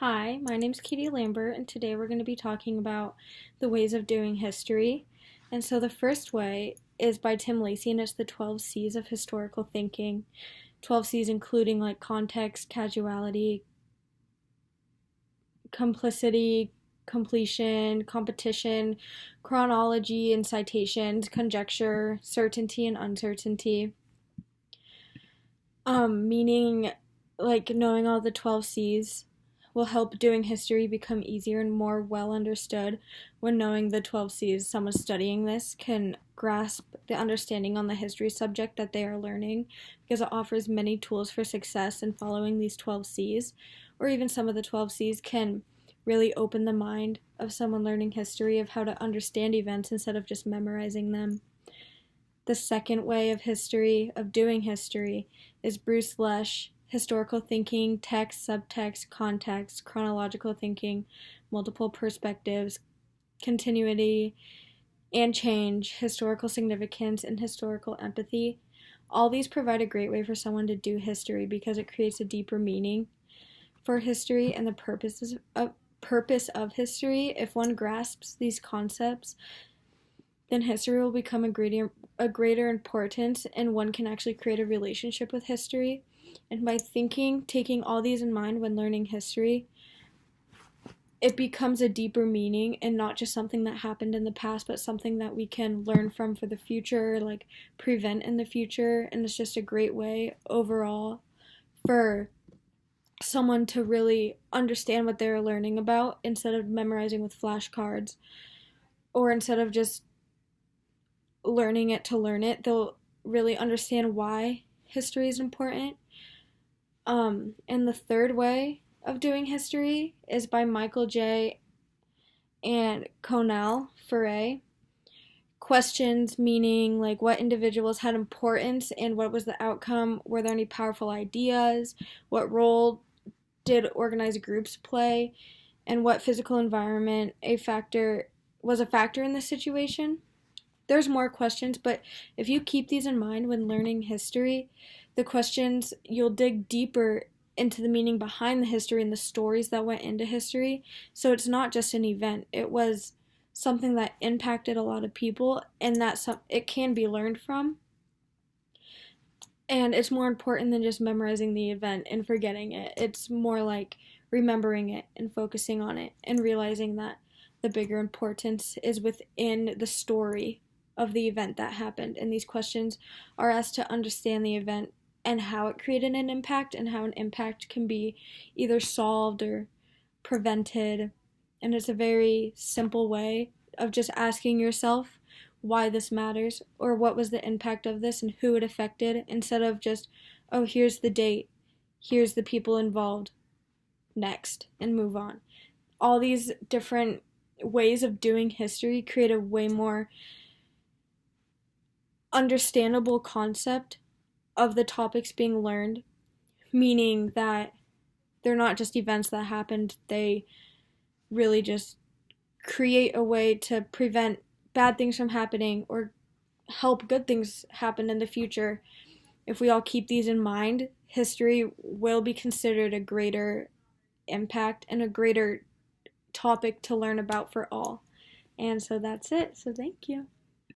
Hi, my name's Katie Lambert, and today we're going to be talking about the ways of doing history. And so the first way is by Tim Lacey, and it's the 12 C's of historical thinking. 12 C's including like context, casuality, complicity, completion, competition, chronology and citations, conjecture, certainty and uncertainty. Meaning like knowing all the 12 C's will help doing history become easier and more well understood. When knowing the 12 C's, someone studying this can grasp the understanding on the history subject that they are learning because it offers many tools for success in following these 12 C's, or even some of the 12 C's can really open the mind of someone learning history of how to understand events instead of just memorizing them. The second way of doing history, is Bruce Lesh, historical thinking, text, subtext, context, chronological thinking, multiple perspectives, continuity and change, historical significance, and historical empathy. All these provide a great way for someone to do history because it creates a deeper meaning for history and the purpose of history. If one grasps these concepts, then history will become a greater importance, and one can actually create a relationship with history. And by taking all these in mind when learning history, it becomes a deeper meaning and not just something that happened in the past, but something that we can learn from for the future, like prevent in the future. And it's just a great way overall for someone to really understand what they're learning about instead of memorizing with flashcards, or instead of just learning it to learn it. They'll really understand why history is important. And the third way of doing history is by Michael J. and Conall Furet. Questions meaning like what individuals had importance and what was the outcome? Were there any powerful ideas? What role did organized groups play? And what physical environment was a factor in this situation? There's more questions, but if you keep these in mind when learning history, the questions, you'll dig deeper into the meaning behind the history and the stories that went into history. So it's not just an event. It was something that impacted a lot of people, and it can be learned from. And it's more important than just memorizing the event and forgetting it. It's more like remembering it and focusing on it and realizing that the bigger importance is within the story of the event that happened. And these questions are asked to understand the event and how it created an impact and how an impact can be either solved or prevented. And it's a very simple way of just asking yourself why this matters or what was the impact of this and who it affected, instead of just, oh, here's the date, here's the people involved, next, and move on. All these different ways of doing history create a way more understandable concept of the topics being learned, meaning that they're not just events that happened, they really just create a way to prevent bad things from happening or help good things happen in the future. If we all keep these in mind, history will be considered a greater impact and a greater topic to learn about for all. And so that's it. So thank you.